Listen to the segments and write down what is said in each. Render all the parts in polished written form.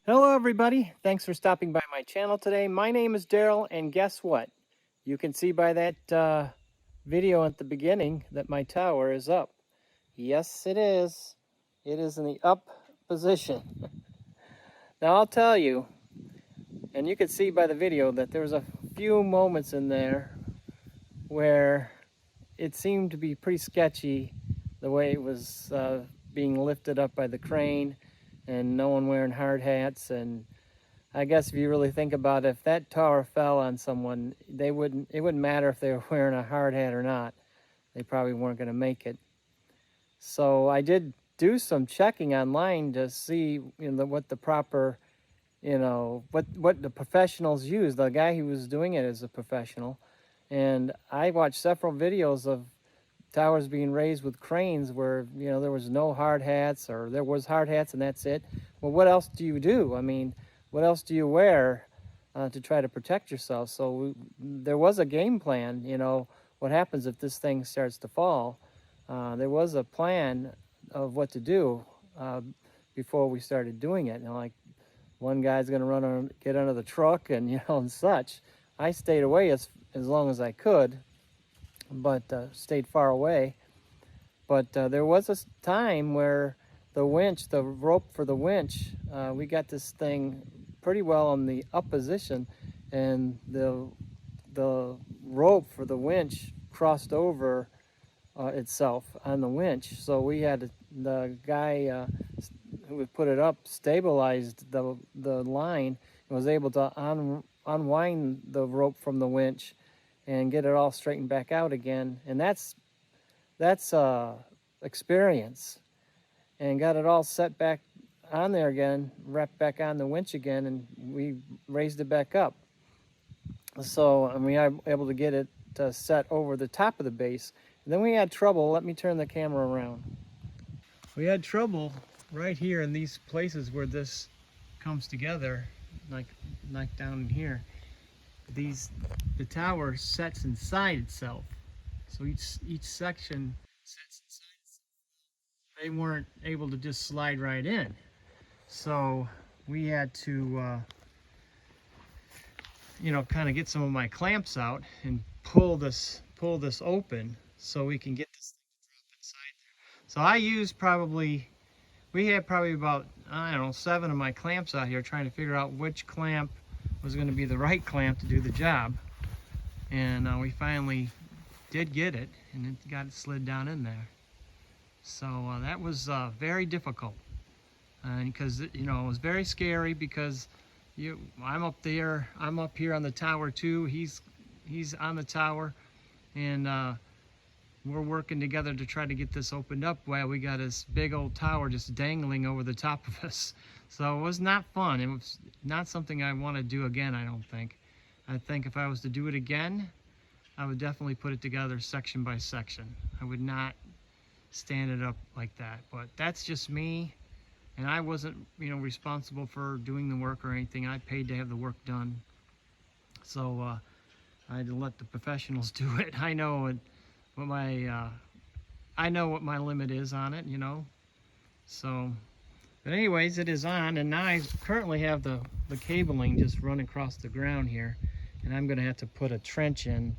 Hello everybody, thanks for stopping by my channel today. My name is Daryl, and guess what? You can see by that video at the beginning that my tower is up. Yes, it is. It is in the up position. Now I'll tell you, and you can see by the video that there's a few moments in there where it seemed to be pretty sketchy the way it was being lifted up by the crane, and no one wearing hard hats. And I guess if you really think about it, if that tower fell on someone, it wouldn't matter if they were wearing a hard hat or not. They probably weren't going to make it. So I did do some checking online to see what the proper, what the professionals use. The guy who was doing it is a professional. And I watched several videos of towers being raised with cranes where, there was no hard hats, or there was hard hats and that's it. Well, what else do you do? I mean, what else do you wear to try to protect yourself? So there was a game plan. What happens if this thing starts to fall? There was a plan of what to do before we started doing it. Like, one guy's going to get under the truck and and such. I stayed away as long as I could, but stayed far away. But there was a time where the rope for the winch, we got this thing pretty well on the up position, and the rope for the winch crossed over itself on the winch. So we had the guy who would put it up stabilized the line and was able to unwind the rope from the winch and get it all straightened back out again. And that's experience. And got it all set back on there again, wrapped back on the winch again, and we raised it back up. So we were able to get it set over the top of the base. And then we had trouble. Let me turn the camera around. We had trouble right here in these places where this comes together, like down in here. The tower sets inside itself. So each section sets inside itself. They weren't able to just slide right in. So we had to, kind of get some of my clamps out and pull this open so we can get this thing to drop inside there. So we had probably about, 7 of my clamps out here trying to figure out which clamp was going to be the right clamp to do the job. And we finally did get it, and it got it slid down in there. So that was very difficult, because it was very scary, because I'm up there, I'm up here on the tower too. He's on the tower, and we're working together to try to get this opened up while we got this big old tower just dangling over the top of us. So it was not fun. It was not something I want to do again, I don't think. I think if I was to do it again, I would definitely put it together section by section. I would not stand it up like that. But that's just me, and I wasn't, responsible for doing the work or anything. I paid to have the work done. So I had to let the professionals do it. I know what my limit is on it, So, but anyways, it is on, and now I currently have the cabling just run across the ground here, and I'm going to have to put a trench in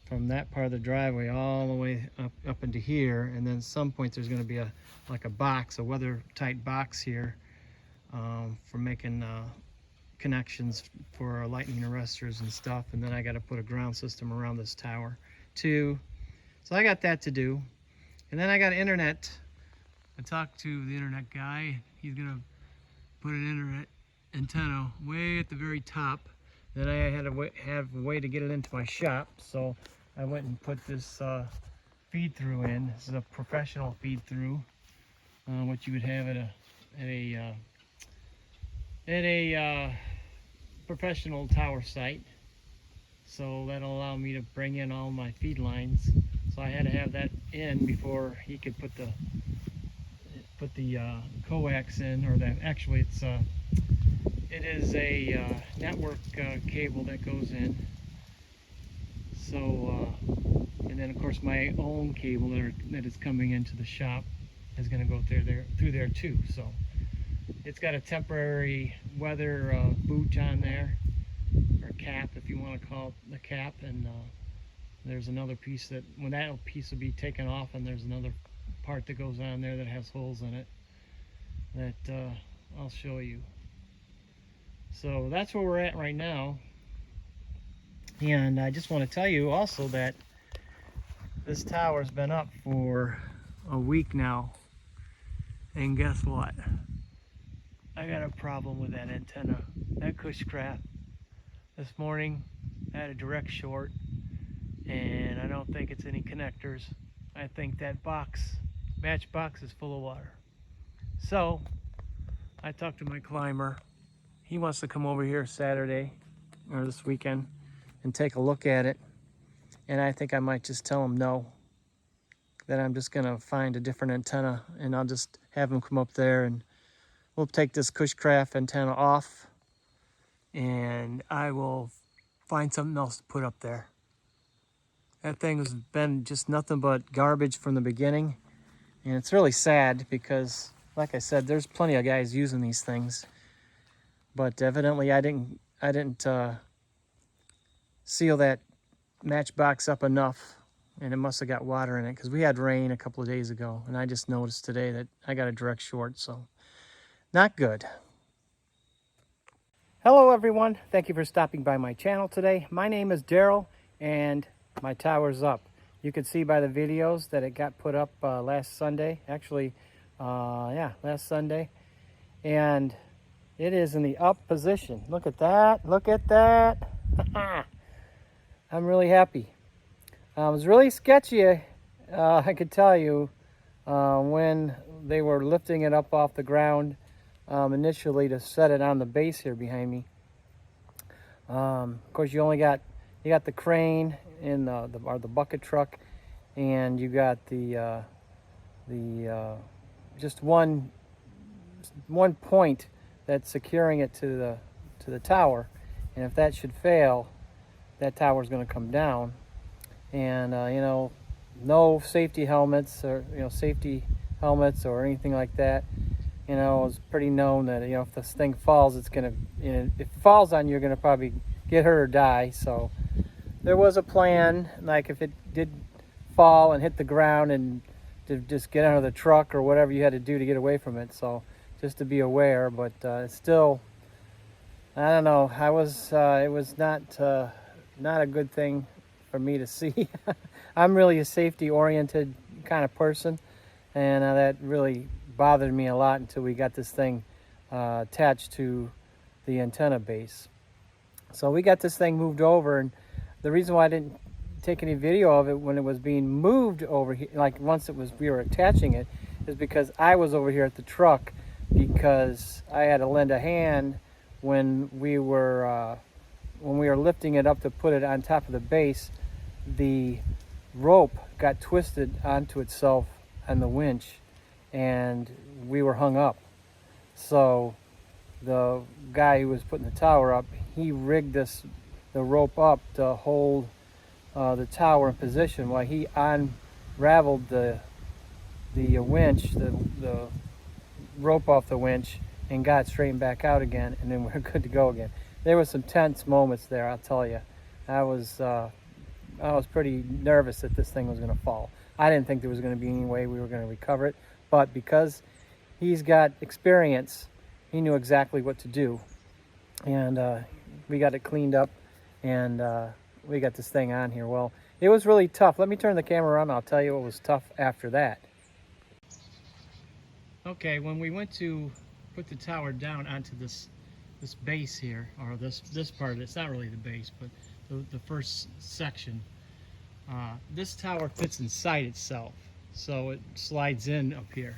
from that part of the driveway all the way up into here, and then at some point there's going to be a box, a weather-tight box here for making connections for lightning arresters and stuff. And then I got to put a ground system around this tower too. So I got that to do. And then I got internet. I talked to the internet guy. He's gonna put an internet antenna way at the very top. Then I had to have a way to get it into my shop. So I went and put this feed through in. This is a professional feed through, what you would have at a professional tower site. So that'll allow me to bring in all my feed lines. So I had to have that in before he could put the coax in, or it is a network cable that goes in. So and then of course my own cable that is coming into the shop is going to go through there too. So It's got a temporary weather boot on there, or cap if you want to call it the cap, and there's another piece that, when that piece will be taken off, and there's another part that goes on there that has holes in it that I'll show you. So that's where we're at right now. And I just want to tell you also that this tower's been up for a week now. And guess what? I got a problem with that antenna. That cushcraft this morning had a direct short, and I don't think it's any connectors. I think that match box is full of water. So I talked to my climber. He wants to come over here Saturday or this weekend and take a look at it. And I think I might just tell him no, that I'm just gonna find a different antenna, and I'll just have him come up there and we'll take this cushcraft antenna off, and I will find something else to put up there. That thing has been just nothing but garbage from the beginning, and it's really sad because, like I said, there's plenty of guys using these things, but evidently I didn't seal that matchbox up enough, and it must have got water in it because we had rain a couple of days ago, and I just noticed today that I got a direct short, so not good. Hello everyone, thank you for stopping by my channel today. My name is Daryl, and my tower's up. You can see by the videos that it got put up last Sunday. Actually, last Sunday. And it is in the up position. Look at that, look at that. I'm really happy. It was really sketchy, I could tell you, when they were lifting it up off the ground initially to set it on the base here behind me. Of course, you got the crane in the bucket truck, and you got the just one point that's securing it to the tower, and if that should fail, that tower's going to come down. And no safety helmets or or anything like that. It's pretty known that if this thing falls, it's gonna, if it falls on you, you're gonna probably get hurt or die. So there was a plan, like if it did fall and hit the ground, and to just get out of the truck or whatever you had to do to get away from it. So just to be aware, but still, I don't know. It was not a good thing for me to see. I'm really a safety-oriented kind of person, and that really bothered me a lot until we got this thing attached to the antenna base. So we got this thing moved over, and the reason why I didn't take any video of it when it was being moved over here, like once we were attaching it, is because I was over here at the truck, because I had to lend a hand when we were lifting it up to put it on top of the base. The rope got twisted onto itself on the winch, and we were hung up. So the guy who was putting the tower up, he rigged the rope up to hold the tower in position while he unraveled the winch, the rope off the winch, and got straightened back out again, and then we're good to go again. There was some tense moments there, I'll tell you. I was pretty nervous that this thing was going to fall. I didn't think there was going to be any way we were going to recover it, but because he's got experience, he knew exactly what to do, and we got it cleaned up, and we got this thing on here. Well, it was really tough. Let me turn the camera around, and I'll tell you what was tough after that. Okay, when we went to put the tower down onto this base here, or this part, it's not really the base, but the first section, this tower fits inside itself, so it slides in up here.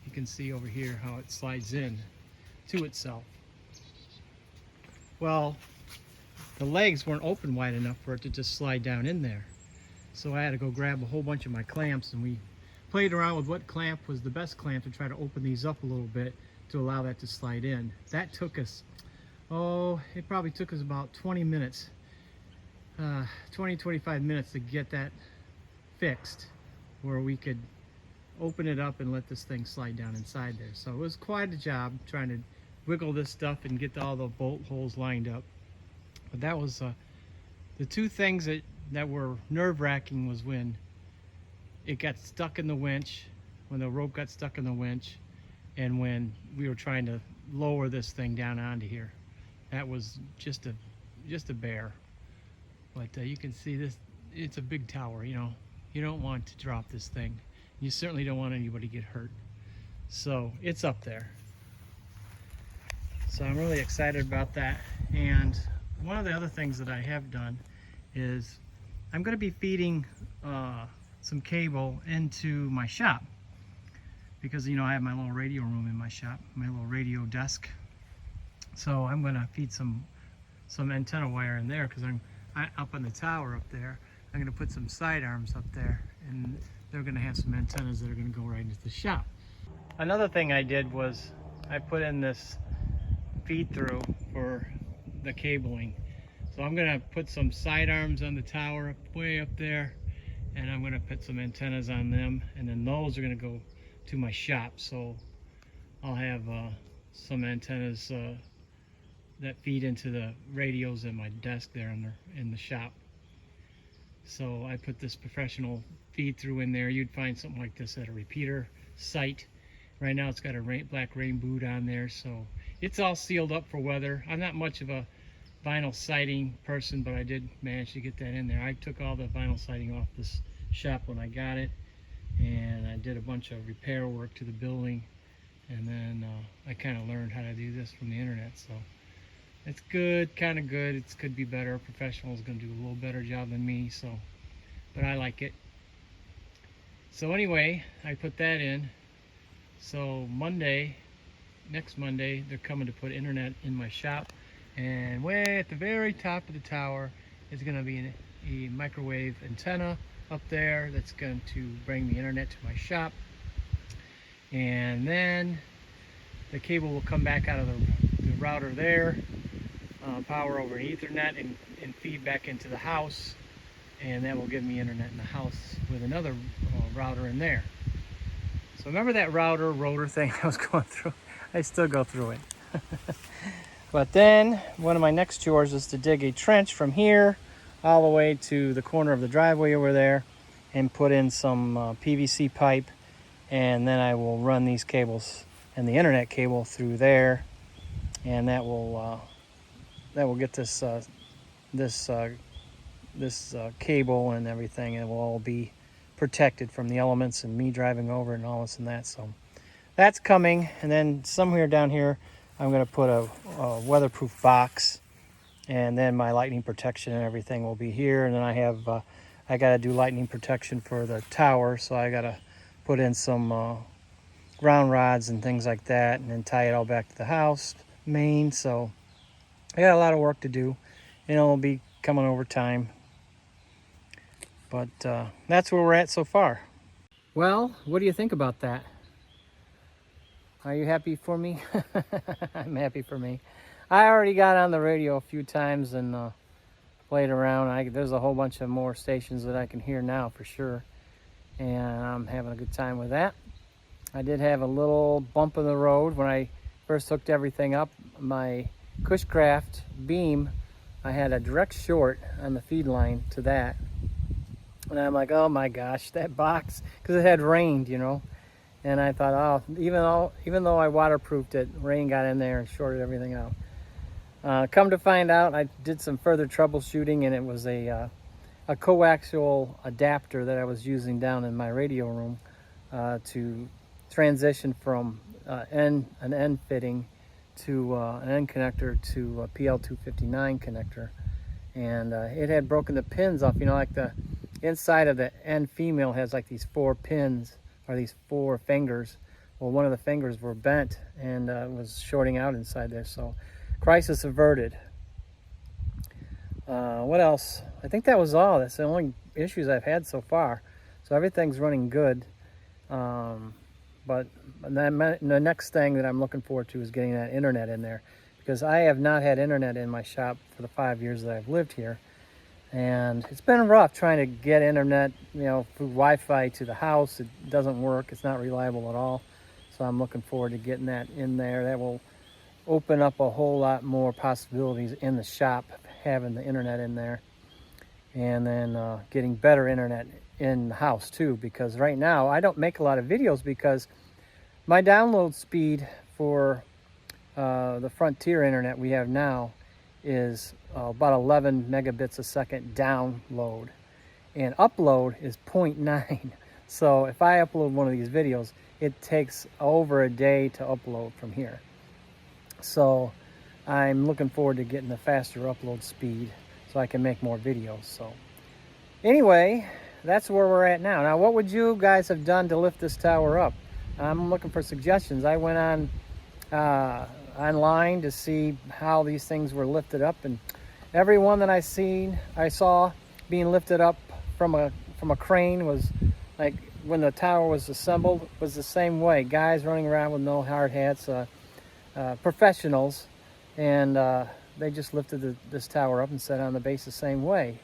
You can see over here how it slides in to itself. Well, the legs weren't open wide enough for it to just slide down in there, so I had to go grab a whole bunch of my clamps, and we played around with what clamp was the best clamp to try to open these up a little bit to allow that to slide in. That took us, it probably took us about 20 minutes, 25 minutes to get that fixed, where we could open it up and let this thing slide down inside there. So it was quite a job trying to wiggle this stuff and get all the bolt holes lined up. But that was the two things that were nerve-wracking was when it got stuck in the winch, when the rope got stuck in the winch, and when we were trying to lower this thing down onto here. That was just a bear. But you can see this, it's a big tower, you know. You don't want to drop this thing. You certainly don't want anybody to get hurt. So it's up there. So I'm really excited about that. And one of the other things that I have done is I'm going to be feeding some cable into my shop, because you know I have my little radio room in my shop, my little radio desk. So I'm going to feed some antenna wire in there, because I'm up on the tower up there. I'm going to put some side arms up there, and they're going to have some antennas that are going to go right into the shop. Another thing I did was I put in this feed through for the cabling. So I'm going to put some side arms on the tower way up there, and I'm going to put some antennas on them, and then those are going to go to my shop. So I'll have some antennas that feed into the radios at my desk there in the shop. So I put this professional feed through in there. You'd find something like this at a repeater site. Right now it's got a black rain boot on there, so it's all sealed up for weather. I'm not much of a vinyl siding person, but I did manage to get that in there. I took all the vinyl siding off this shop when I got it, and I did a bunch of repair work to the building, and then I kind of learned how to do this from the internet. So it's good, kind of good. It could be better. A professional is going to do a little better job than me, so, but I like it. So anyway, I put that in. So next Monday, they're coming to put internet in my shop, and way at the very top of the tower is going to be a microwave antenna up there that's going to bring the internet to my shop. And then the cable will come back out of the router there, power over Ethernet, and feed back into the house, and that will give me internet in the house with another router in there. So remember that rotor thing I was going through? I still go through it. But then one of my next chores is to dig a trench from here all the way to the corner of the driveway over there, and put in some PVC pipe, and then I will run these cables and the internet cable through there, and that will get this cable and everything, and it will all be protected from the elements and me driving over and all this and that. So that's coming. And then somewhere down here I'm going to put a weatherproof box, and then my lightning protection and everything will be here. And then I have I got to do lightning protection for the tower, so I got to put in some ground rods and things like that, and then tie it all back to the house main. So I got a lot of work to do, and it'll be coming over time. But that's where we're at so far. Well, what do you think about that? Are you happy for me? I'm happy for me. I already got on the radio a few times and played around. There's a whole bunch of more stations that I can hear now for sure, and I'm having a good time with that. I did have a little bump in the road when I first hooked everything up. My Cushcraft beam, I had a direct short on the feed line to that, and I'm like, oh my gosh, that box, because it had rained, you know. And I thought, oh, even though I waterproofed it, rain got in there and shorted everything out. Come to find out, I did some further troubleshooting, and it was a coaxial adapter that I was using down in my radio room to transition from an N fitting to an N connector to a PL259 connector. And it had broken the pins off, you know, like the inside of the N female has like these 4 pins, or these 4 fingers. Well, one of the fingers were bent and was shorting out inside there. So crisis averted. What else? I think that was all. That's the only issues I've had so far. So everything's running good. But the next thing that I'm looking forward to is getting that internet in there, because I have not had internet in my shop for the 5 years that I've lived here. And it's been rough trying to get internet, you know, through Wi-Fi to the house. It doesn't work. It's not reliable at all. So I'm looking forward to getting that in there. That will open up a whole lot more possibilities in the shop, having the internet in there. And then getting better internet in the house too, because right now I don't make a lot of videos because my download speed for the Frontier internet we have now is about 11 megabits a second download, and upload is 0.9. So if I upload one of these videos, it takes over a day to upload from here. So I'm looking forward to getting the faster upload speed so I can make more videos. So anyway, that's where we're at now. Now, what would you guys have done to lift this tower up? I'm looking for suggestions. I went on online to see how these things were lifted up, and every one that I saw being lifted up from a crane was like when the tower was assembled, was the same way. Guys running around with no hard hats, professionals, and they just lifted this tower up and set on the base the same way.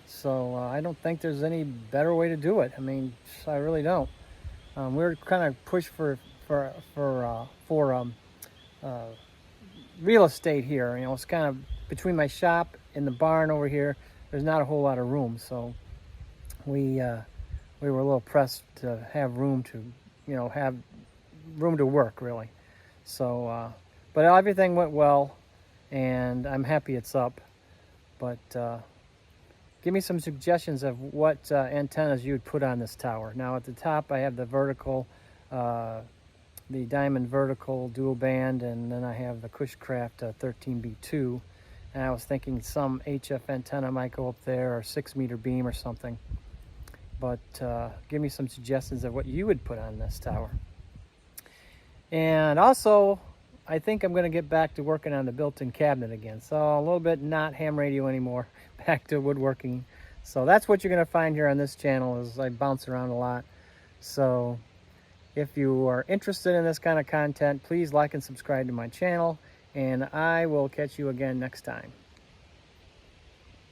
So I don't think there's any better way to do it. I mean, I really don't. We're kind of pushed for real estate here. You know, it's kind of between my shop and the barn over here. There's not a whole lot of room, so we were a little pressed to have room to, you know, have room to work really. So, but everything went well, and I'm happy it's up. But give me some suggestions of what antennas you'd put on this tower. Now at the top I have the vertical, the diamond vertical dual band, and then I have the Cushcraft 13B2. And I was thinking some HF antenna might go up there, or 6-meter beam or something. But give me some suggestions of what you would put on this tower. And also, I think I'm going to get back to working on the built-in cabinet again. So a little bit not ham radio anymore, back to woodworking. So that's what you're going to find here on this channel, is I bounce around a lot. So if you are interested in this kind of content, please like and subscribe to my channel, and I will catch you again next time.